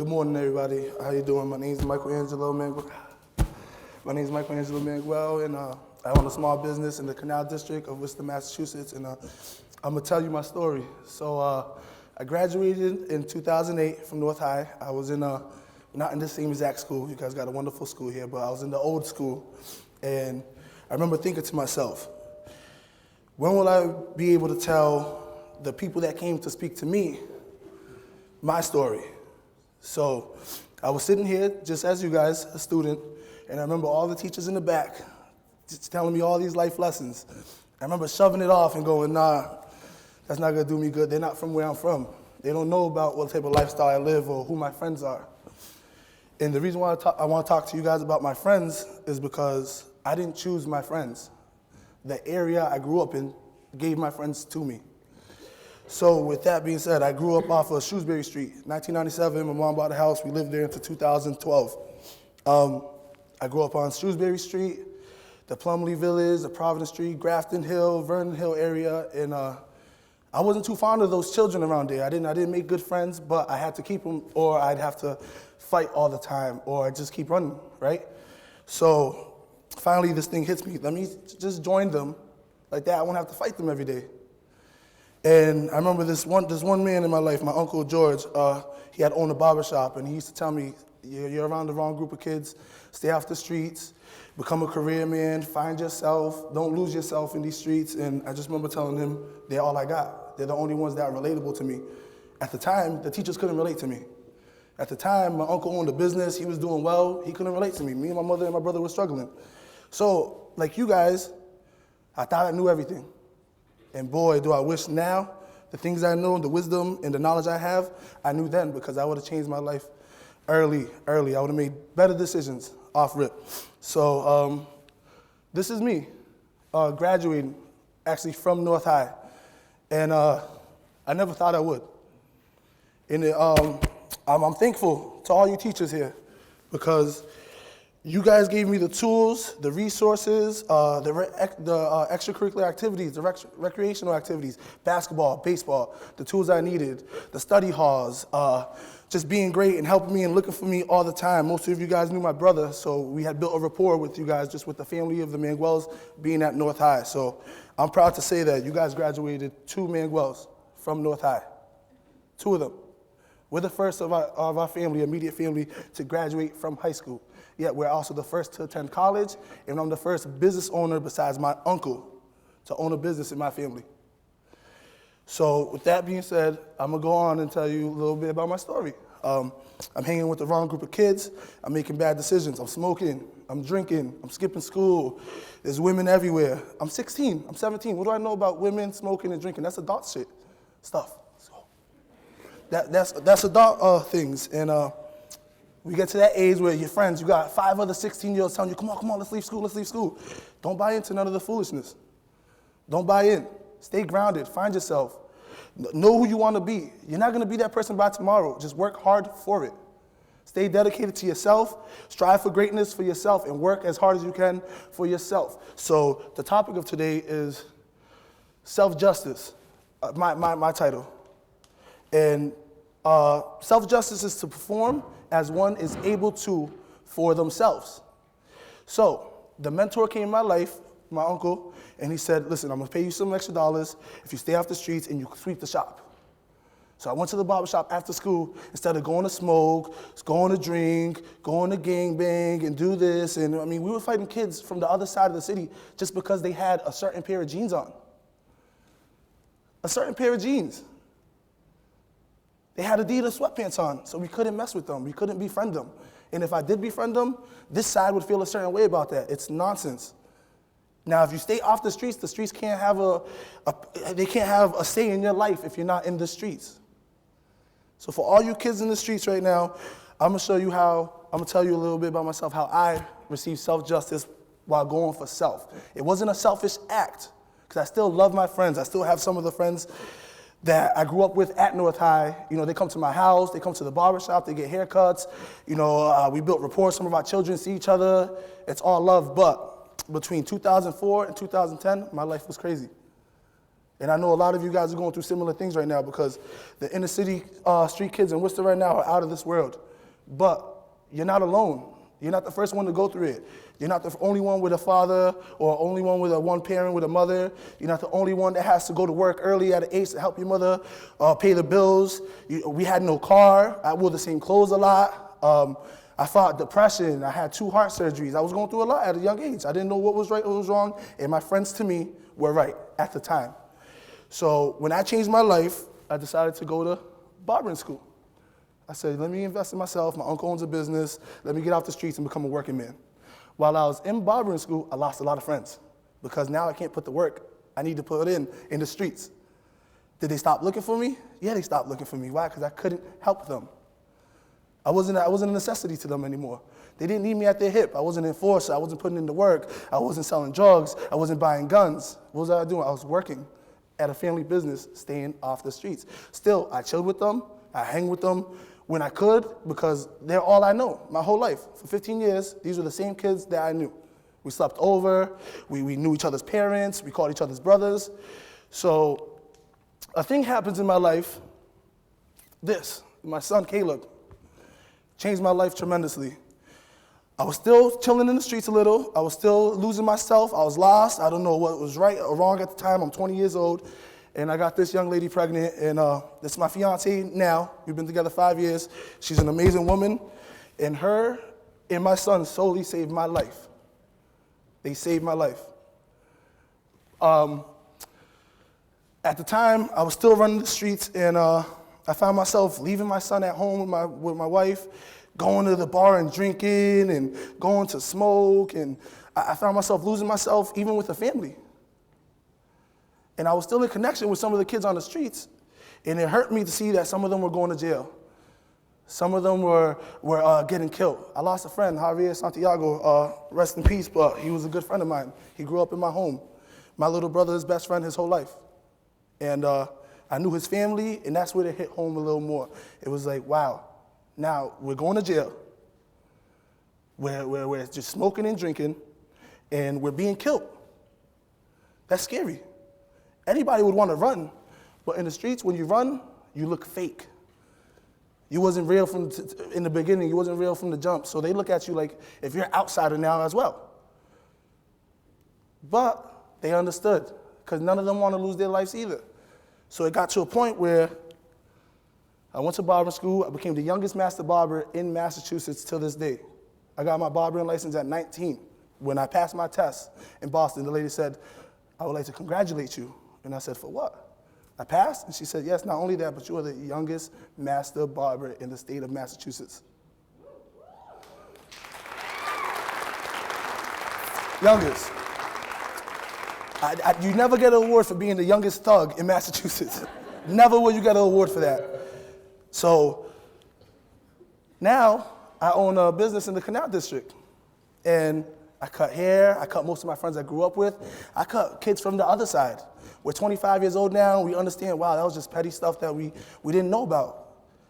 morning, everybody. How you doing? My name is Michaelangelo Mangual. And I own a small business in the Canal District of Worcester, Massachusetts, and I'm gonna tell you my story. So I graduated in 2008 from North High. I was in not in the same exact school. You guys got a wonderful school here, but I was in the old school, and I remember thinking to myself, when will I be able to tell the people that came to speak to me my story? So I was sitting here, just as you guys, a student, and I remember all the teachers in the back just telling me all these life lessons. I remember shoving it off and going, nah, that's not gonna do me good. They're not from where I'm from. They don't know about what type of lifestyle I live or who my friends are. And the reason why I want to talk to you guys about my friends is because I didn't choose my friends. The area I grew up in gave my friends to me. So with that being said, I grew up off of Shrewsbury Street. 1997, my mom bought a house. We lived there until 2012. I grew up on Shrewsbury Street, the Plumley Village, the Providence Street, Grafton Hill, Vernon Hill area, and I wasn't too fond of those children around there. I didn't make good friends, but I had to keep them, or I'd have to fight all the time, or just keep running, right? So finally, this thing hits me. Let me just join them like that. I won't have to fight them every day. And I remember this one man in my life, my Uncle George, he had owned a barbershop, and he used to tell me, you're around the wrong group of kids, stay off the streets, become a career man, find yourself, don't lose yourself in these streets. And I just remember telling him, they're all I got. They're the only ones that are relatable to me. At the time, the teachers couldn't relate to me. At the time, my uncle owned a business, he was doing well, he couldn't relate to me. Me and my mother and my brother were struggling. So, like you guys, I thought I knew everything. And boy, do I wish now, the things I know, the wisdom and the knowledge I have, I knew then, because I would have changed my life early. I would have made better decisions off rip. So this is me, graduating actually from North High. And I never thought I would. And I'm thankful to all you teachers here, because you guys gave me the tools, the resources, the extracurricular activities, the recreational activities, basketball, baseball, the tools I needed, the study halls, just being great and helping me and looking for me all the time. Most of you guys knew my brother, so we had built a rapport with you guys, just with the family of the Manguals being at North High. So I'm proud to say that you guys graduated 2 Manguals from North High, 2 of them. We're the first of our family, immediate family, to graduate from high school. Yet we're also the first to attend college, and I'm the first business owner besides my uncle to own a business in my family. So with that being said, I'm gonna go on and tell you a little bit about my story. I'm hanging with the wrong group of kids, I'm making bad decisions, I'm smoking, I'm drinking, I'm skipping school, there's women everywhere. I'm 16, I'm 17, what do I know about women, smoking, and drinking? That's adult stuff. That's adult things, and we get to that age where your friends, you got 5 other 16-year-olds telling you, come on, let's leave school. Don't buy into none of the foolishness. Don't buy in. Stay grounded, find yourself. Know who you want to be. You're not going to be that person by tomorrow. Just work hard for it. Stay dedicated to yourself, strive for greatness for yourself, and work as hard as you can for yourself. So the topic of today is self-justice, my title. And self-justice is to perform as one is able to for themselves. So the mentor came in my life, my uncle, and he said, listen, I'm gonna pay you some extra dollars if you stay off the streets and you sweep the shop. So I went to the barbershop after school instead of going to smoke, going to drink, going to gangbang and do this. And I mean, we were fighting kids from the other side of the city just because they had a certain pair of jeans on. A certain pair of jeans. They had Adidas sweatpants on, so we couldn't mess with them. We couldn't befriend them. And if I did befriend them, this side would feel a certain way about that. It's nonsense. Now, if you stay off the streets can't have they can't have a say in your life if you're not in the streets. So for all you kids in the streets right now, I'm gonna tell you a little bit about myself, how I received self-justice while going for self. It wasn't a selfish act, because I still love my friends. I still have some of the friends that I grew up with at North High. You know, they come to my house, they come to the barbershop, they get haircuts. You know, we built rapport, some of our children see each other. It's all love, but between 2004 and 2010, my life was crazy. And I know a lot of you guys are going through similar things right now, because the inner city street kids in Worcester right now are out of this world. But you're not alone. You're not the first one to go through it. You're not the only one with a father or only one with one parent with a mother. You're not the only one that has to go to work early at an age to help your mother pay the bills. We had no car. I wore the same clothes a lot. I fought depression. I had 2 heart surgeries. I was going through a lot at a young age. I didn't know what was right, what was wrong, and my friends to me were right at the time. So when I changed my life, I decided to go to barbering school. I said, let me invest in myself. My uncle owns a business. Let me get off the streets and become a working man. While I was in barbering school, I lost a lot of friends because now I can't put the work I need to put in the streets. Did they stop looking for me? Yeah, they stopped looking for me. Why? Because I couldn't help them. I wasn't a necessity to them anymore. They didn't need me at their hip. I wasn't an enforcer. I wasn't putting in the work. I wasn't selling drugs. I wasn't buying guns. What was I doing? I was working at a family business, staying off the streets. Still, I chilled with them. I hang with them when I could because they're all I know my whole life. For 15 years, these were the same kids that I knew. We slept over. We knew each other's parents. We called each other's brothers. So a thing happens in my life, my son Caleb, changed my life tremendously. I was still chilling in the streets a little. I was still losing myself. I was lost. I don't know what was right or wrong at the time. I'm 20 years old, and I got this young lady pregnant, and this is my fiance now. We've been together 5 years. She's an amazing woman, and her and my son solely saved my life. They saved my life. At the time, I was still running the streets, and I found myself leaving my son at home with my wife, going to the bar and drinking and going to smoke, and I found myself losing myself even with the family. And I was still in connection with some of the kids on the streets, and it hurt me to see that some of them were going to jail. Some of them were getting killed. I lost a friend, Javier Santiago, rest in peace, but he was a good friend of mine. He grew up in my home. My little brother's best friend his whole life. And I knew his family, and that's where it hit home a little more. It was like, wow, now we're going to jail. We're just smoking and drinking, and we're being killed. That's scary. Anybody would want to run, but in the streets, when you run, you look fake. You wasn't real in the beginning. You wasn't real from the jump. So they look at you like if you're an outsider now as well. But they understood, because none of them want to lose their lives either. So it got to a point where I went to barber school. I became the youngest master barber in Massachusetts till this day. I got my barbering license at 19. When I passed my test in Boston, the lady said, I would like to congratulate you. And I said, for what? I passed? And she said, yes, not only that, but you are the youngest master barber in the state of Massachusetts. Youngest. You never get an award for being the youngest thug in Massachusetts. Never will you get an award for that. So now I own a business in the Canal District. And I cut hair. I cut most of my friends I grew up with. I cut kids from the other side. We're 25 years old now, and we understand, wow, that was just petty stuff that we didn't know about.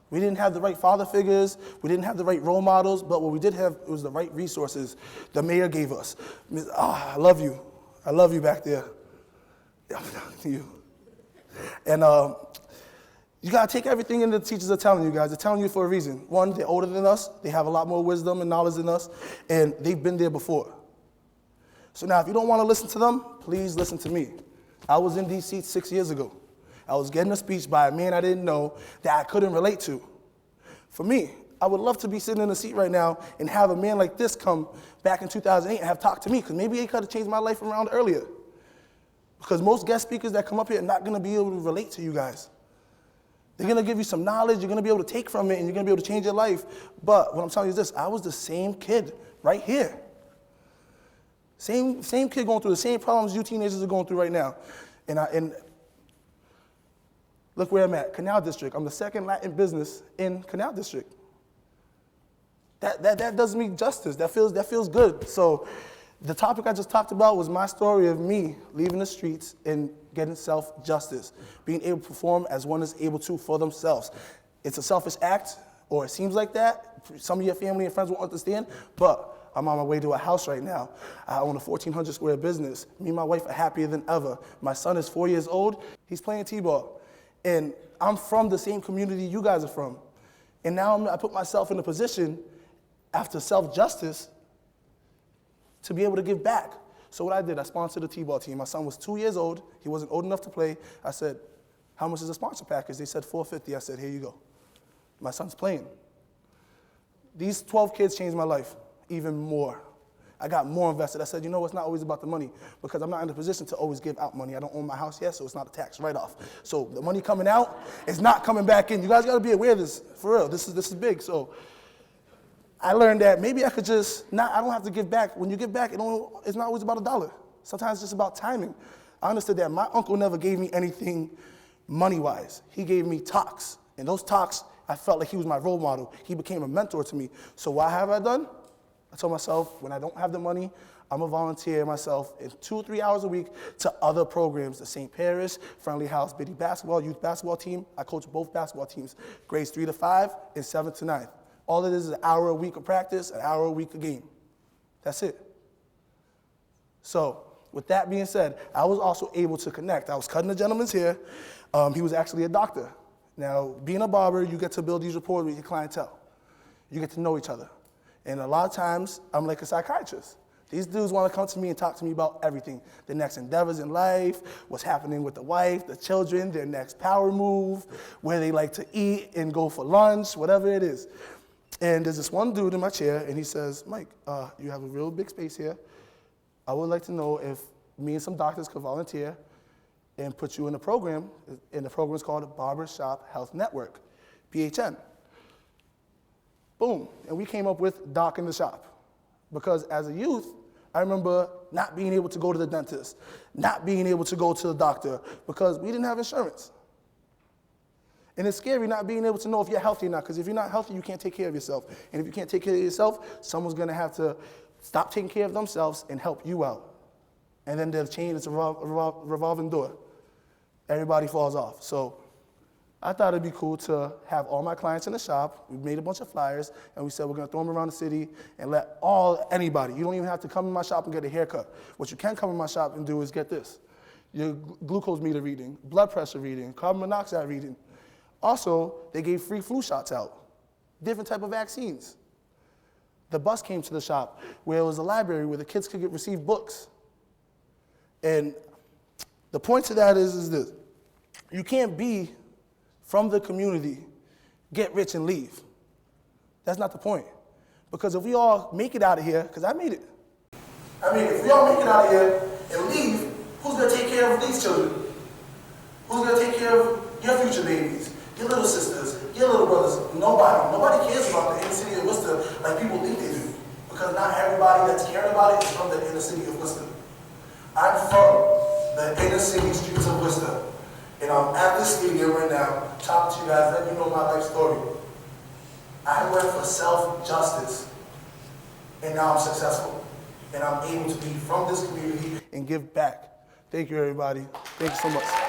We didn't have the right father figures. We didn't have the right role models, but what we did have was the right resources the mayor gave us. I love you. I love you back there. I'm talking to you. And you got to take everything in the teachers are telling you guys. They're telling you for a reason. One, they're older than us. They have a lot more wisdom and knowledge than us, and they've been there before. So now if you don't want to listen to them, please listen to me. I was in these seats 6 years ago. I was getting a speech by a man I didn't know that I couldn't relate to. For me, I would love to be sitting in a seat right now and have a man like this come back in 2008 and have talked to me, because maybe he could have changed my life around earlier. Because most guest speakers that come up here are not going to be able to relate to you guys. They're going to give you some knowledge, you're going to be able to take from it, and you're going to be able to change your life. But what I'm telling you is this, I was the same kid right here. Same kid going through the same problems you teenagers are going through right now. And look where I'm at, Canal District. I'm the second Latin business in Canal District. That does me justice. That feels good. So the topic I just talked about was my story of me leaving the streets and getting self-justice, being able to perform as one is able to for themselves. It's a selfish act, or it seems like that. Some of your family and friends won't understand, but I'm on my way to a house right now. I own a 1,400 square business. Me and my wife are happier than ever. My son is 4 years old. He's playing t-ball. And I'm from the same community you guys are from. And now I put myself in a position after self-justice to be able to give back. So what I did, I sponsored a T-ball team. My son was 2 years old. He wasn't old enough to play. I said, how much is a sponsor package? They said $450. I said, here you go. My son's playing. These 12 kids changed my life even more. I got more invested. I said, you know, it's not always about the money because I'm not in a position to always give out money. I don't own my house yet, so it's not a tax write-off. So the money coming out is not coming back in. You guys got to be aware of this, for real. This is big. So I learned that maybe I could I don't have to give back. When you give back, it's not always about a dollar. Sometimes it's just about timing. I understood that my uncle never gave me anything money-wise. He gave me talks. And those talks, I felt like he was my role model. He became a mentor to me. So what have I done? I told myself, when I don't have the money, I'm going to volunteer myself in 2 or 3 hours a week to other programs, the St. Paris, Friendly House, Biddy Basketball, Youth Basketball Team. I coach both basketball teams, grades 3 to 5 and 7 to 9. All it is an hour a week of practice, an hour a week of game. That's it. So with that being said, I was also able to connect. I was cutting a gentleman's hair. He was actually a doctor. Now, being a barber, you get to build these rapport with your clientele. You get to know each other. And a lot of times, I'm like a psychiatrist. These dudes want to come to me and talk to me about everything. Their next endeavors in life, what's happening with the wife, the children, their next power move, where they like to eat and go for lunch, whatever it is. And there's this one dude in my chair, and he says, Mike, you have a real big space here. I would like to know if me and some doctors could volunteer and put you in a program, and the program is called the Barbershop Health Network, BHN. Boom, and we came up with Doc in the Shop. Because as a youth, I remember not being able to go to the dentist, not being able to go to the doctor, because we didn't have insurance. And it's scary not being able to know if you're healthy or not, because if you're not healthy, you can't take care of yourself. And if you can't take care of yourself, someone's gonna have to stop taking care of themselves and help you out. And then the chain is a revolving door. Everybody falls off. So I thought it'd be cool to have all my clients in the shop. We made a bunch of flyers, and we said we're gonna throw them around the city and let anybody, you don't even have to come in my shop and get a haircut. What you can come in my shop and do is get this: your glucose meter reading, blood pressure reading, carbon monoxide reading. Also, they gave free flu shots out, different type of vaccines. The bus came to the shop where it was a library where the kids could receive books. And the point to that is this: you can't be from the community, get rich and leave. That's not the point. Because if we all make it out of here, because I made it. If we all make it out of here and leave, who's gonna take care of these children? Who's gonna take care of your future babies, your little sisters, your little brothers? Nobody. Nobody cares about the inner city of Worcester like people think they do. Because not everybody that's caring about it is from the inner city of Worcester. I'm from the inner city streets of Worcester. And I'm at this stadium right now, talking to you guys, letting you know my life story. I went for self-justice, and now I'm successful. And I'm able to be from this community and give back. Thank you, everybody. Thank you so much.